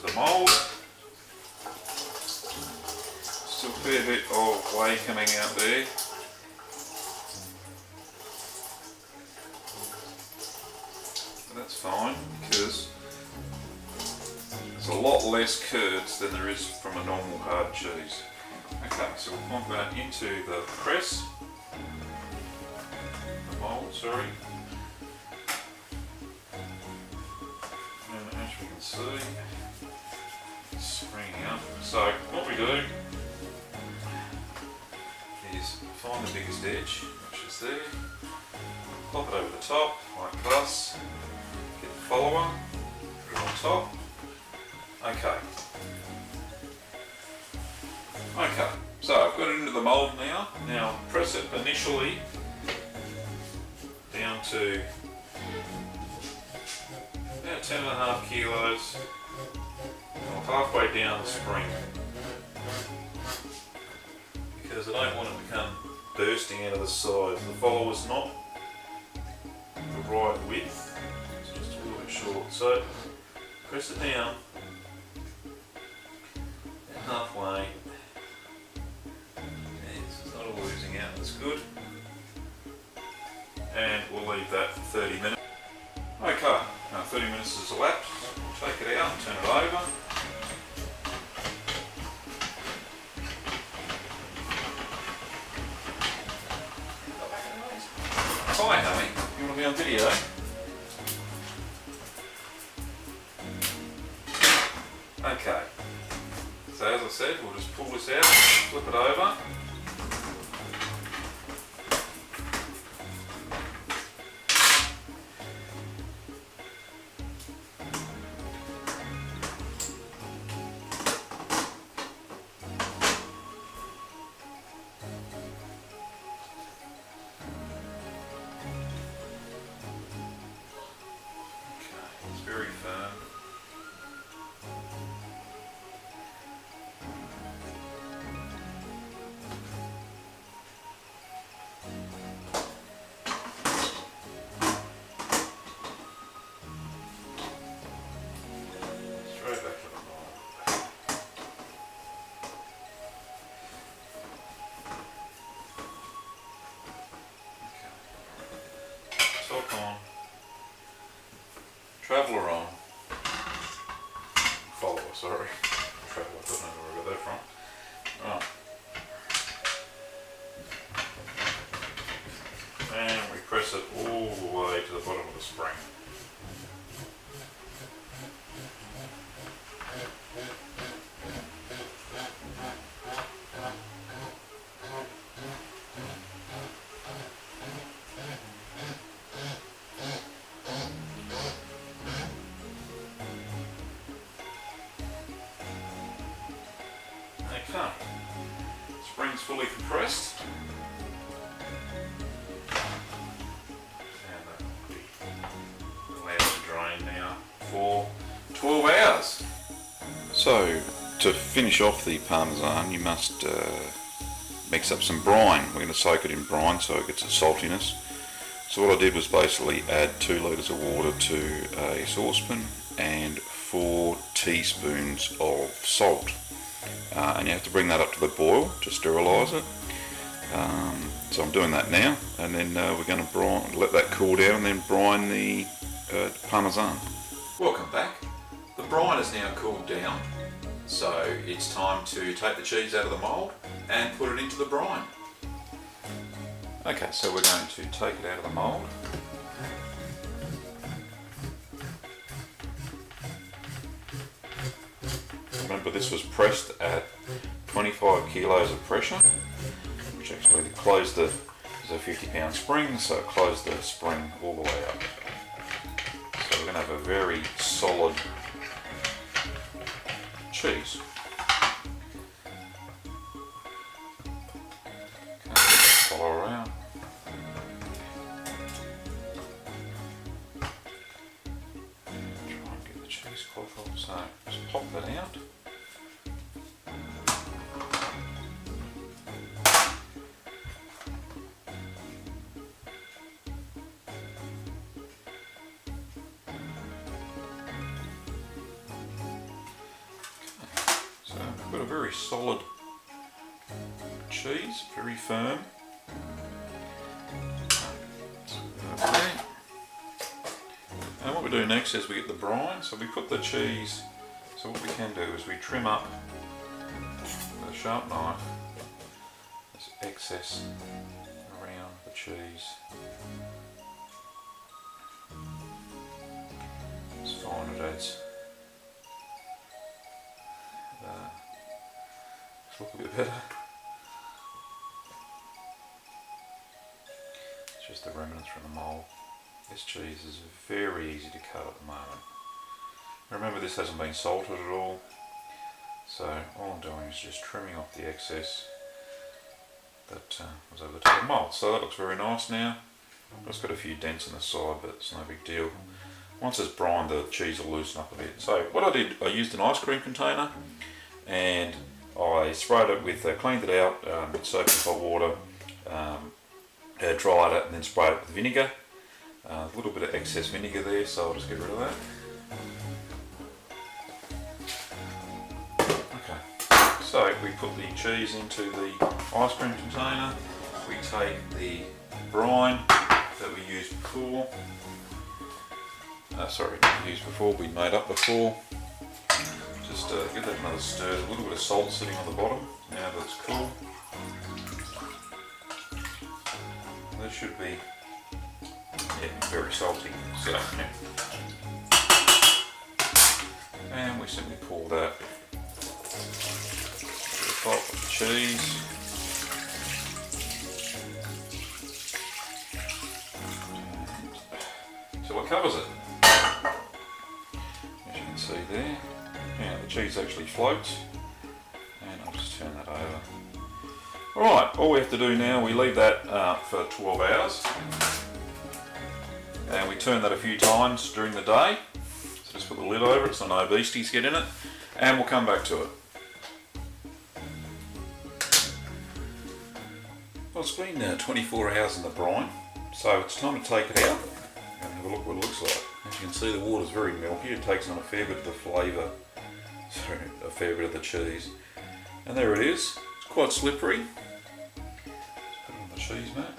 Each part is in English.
into the mould. Still a fair bit of whey coming out there. But that's fine because there's a lot less curds than there is from a normal hard cheese. Okay, so we'll plonk that into the press. The mould, sorry. And as we can see, it's springing up. So what we do is find the biggest edge, which is there, pop it over the top, like this, get the follower, put it on top. Okay. Okay, so I've got it into the mould now. Now press it initially down to about 10.5 kilos, or halfway down the spring, because I don't want it to come bursting out of the sides. The follower's not the right width, it's just a little bit short. So press it down halfway. It's not all oozing out, that's good. And we'll leave that for 30 minutes. Okay, now 30 minutes has elapsed. We'll take it out and turn it over. Hi honey, you want to be on video? Okay, so as I said, we'll just pull this out, flip it over. It's very firm. Straight back to the mold. Okay. Top on. Traveller on. Follower, sorry. Traveller, I don't know where I got that from. Right. And we press it all the way to the bottom of the spring. Okay, spring's fully compressed, and that will be allowed to drain now for 12 hours. So to finish off the Parmesan, you must mix up some brine. We're going to soak it in brine so it gets its saltiness. So what I did was basically add 2 litres of water to a saucepan and 4 teaspoons of salt. And you have to bring that up to the boil to sterilise it. So I'm doing that now, and then we're going to let that cool down and then brine the Parmesan. Welcome back. The brine is now cooled down, so it's time to take the cheese out of the mould and put it into the brine. Okay, so we're going to take it out of the mould. Remember, this was pressed at 25 kilos of pressure, which actually closed the, it's a 50-pound spring, so it closed the spring all the way up. So we're going to have a very solid cheese. Okay, follow around. Try and get the cheesecloth off, so just pop that out. got a very solid cheese, very firm. Okay. And what we do next is we get the brine, so we put the cheese, so what we can do is we trim up with a sharp knife this excess around the cheese. It's fine, it adds look a bit better. It's just the remnants from the mould. This cheese is very easy to cut at the moment. Remember, this hasn't been salted at all, so all I'm doing is just trimming off the excess that was over the top of the mould. So that looks very nice now. It's got a few dents in the side, but it's no big deal. Once it's brined, the cheese will loosen up a bit. So what I did, I used an ice cream container and I sprayed it with, cleaned it out with soap and hot water, dried it and then sprayed it with vinegar. A little bit of excess vinegar there, so I'll just get rid of that. Okay, so we put the cheese into the ice cream container. We take the brine that we used before, we made up before. Just give that another stir. A little bit of salt sitting on the bottom. Now that's cool. This should be very salty. So, and we simply pour that to the top of the cheese. Until it covers it. As you can see there. Now the cheese actually floats, and I'll just turn that over. Alright, all we have to do now, we leave that for 12 hours, and we turn that a few times during the day. So just put the lid over it so no beasties get in it, and we'll come back to it. Well, it's been 24 hours in the brine, so it's time to take it out and have a look what it looks like. As you can see, the water's very milky. It takes on a fair bit of the flavour. Sorry, a fair bit of the cheese. And there it is. It's quite slippery. Let's put it on the cheese mat.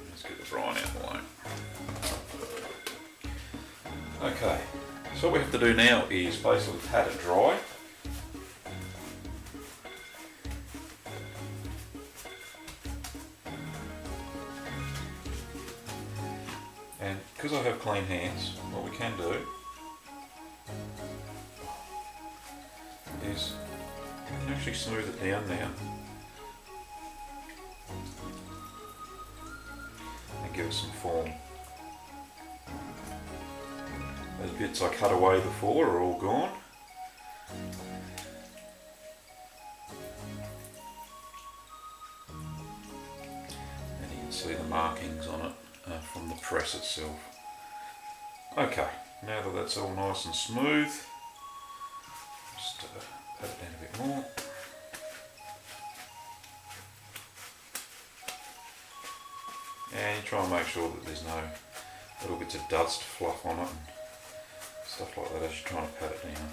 Let's get the brine out of the way. Okay, so what we have to do now is basically pat it dry. And because I have clean hands, what we can do is actually smooth it down now and give it some form. Those bits I cut away before are all gone. And you can see the markings on it from the press itself. Okay, now that that's all nice and smooth, just pat it down a bit more. And try and make sure that there's no little bits of dust, fluff on it and stuff like that as you're trying to pat it down.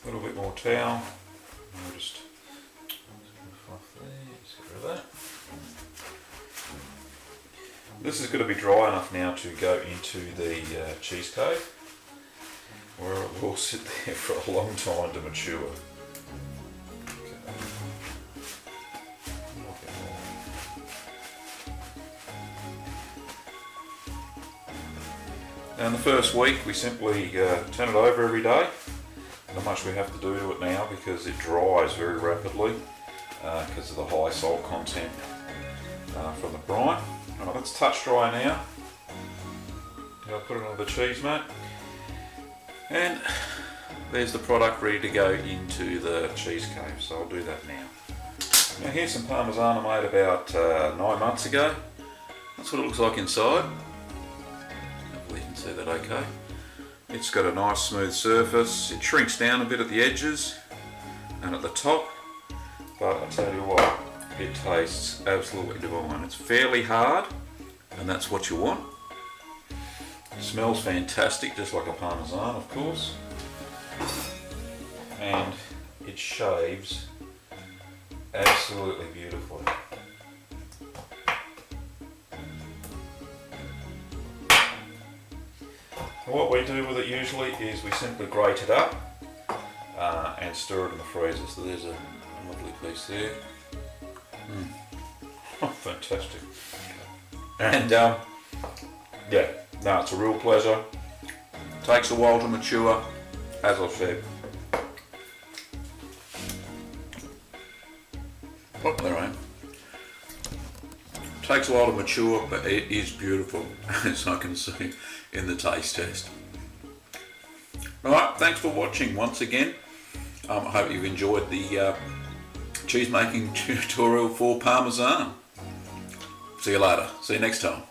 A little bit more towel, and we'll just fluff there, just get rid of that. This is going to be dry enough now to go into the cheese cave, where it will sit there for a long time to mature. Now in the first week we simply turn it over every day. Not much we have to do to it now because it dries very rapidly because of the high salt content from the brine. Alright, let's touch dry now. I'll put it on the cheese mat. And there's the product ready to go into the cheese cave, so I'll do that now. Now here's some Parmesan I made about 9 months ago. That's what it looks like inside. Hopefully you can see that okay. It's got a nice smooth surface. It shrinks down a bit at the edges and at the top, but I tell you what, it tastes absolutely divine. It's fairly hard, and that's what you want. It smells fantastic, just like a Parmesan, of course. And it shaves absolutely beautifully. What we do with it usually is we simply grate it up and stir it in the freezer. So there's a lovely piece there. Oh, fantastic. And yeah, no, it's a real pleasure. Takes a while to mature, as I've said. Oh, there I am. Takes a while to mature, but it is beautiful, as I can see in the taste test. Alright, thanks for watching once again. I hope you've enjoyed the cheese making tutorial for Parmesan. See you later. See you next time.